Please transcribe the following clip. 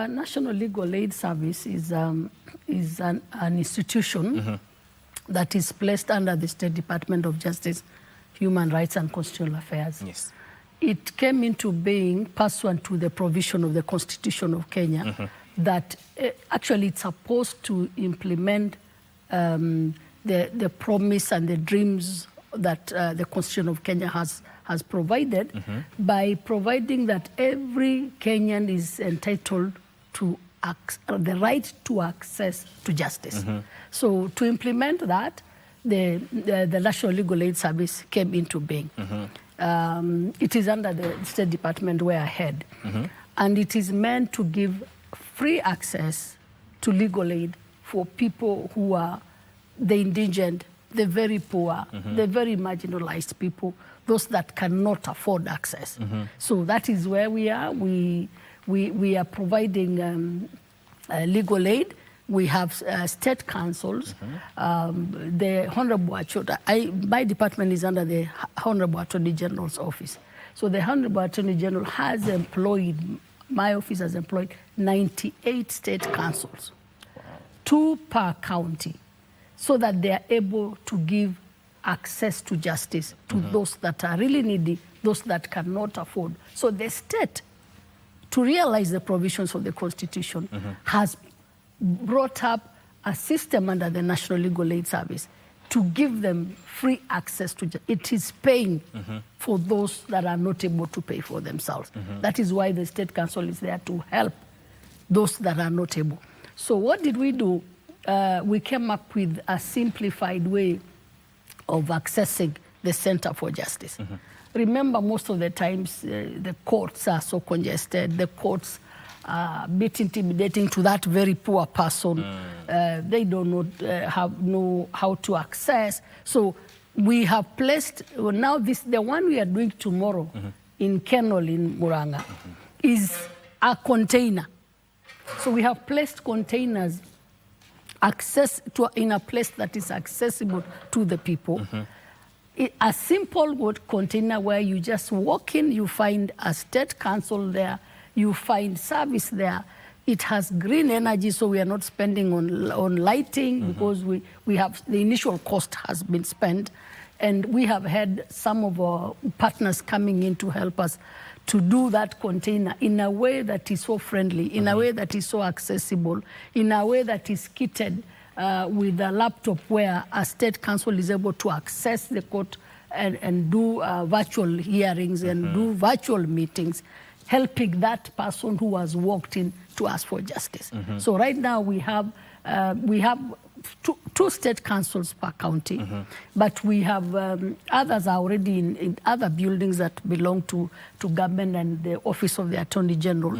National Legal Aid Service is an institution that is placed under the State Department of Justice, Human Rights and Constitutional Affairs. Yes. It came into being pursuant to the provision of the Constitution of Kenya that actually it's supposed to implement the promise and the dreams that the Constitution of Kenya has provided by providing that every Kenyan is entitled to the right to access to justice. So to implement that, the National Legal Aid Service came into being. It is under the State Department where I head, and it is meant to give free access to legal aid for people who are the indigent, the very poor, the very marginalized people, those that cannot afford access. So that is where we are. We are providing legal aid. We have state councils. The Honorable my department is under the Honorable Attorney General's office. So the Honorable Attorney General has employed, my office has employed 98 state councils, 2 per county, so that they are able to give access to justice to those that are really needy, those that cannot afford. So the state, to realize the provisions of the Constitution, has brought up a system under the National Legal Aid Service to give them free access to justice. It is paying for those that are not able to pay for themselves. That is why the State Council is there to help those that are not able. So what did we do? We came up with a simplified way of accessing the Center for Justice. Remember, most of the times the courts are so congested, the courts are a bit intimidating to that very poor person. They don't know how to access. So we have placed, now the one we are doing tomorrow in Kenol in Muranga is a container. So we have placed containers in a place that is accessible to the people. A simple container where you just walk in, you find a state council there, you find service there. It has green energy, so we are not spending on lighting because we have the initial cost has been spent, and we have had some of our partners coming in to help us to do that container in a way that is so friendly, in a way that is so accessible, in a way that is kitted with a laptop where a state council is able to access the court and do virtual hearings and do virtual meetings, helping that person who has walked in to ask for justice. So right now we have two state councils per county, but we have others are already in other buildings that belong to government and the Office of the Attorney General.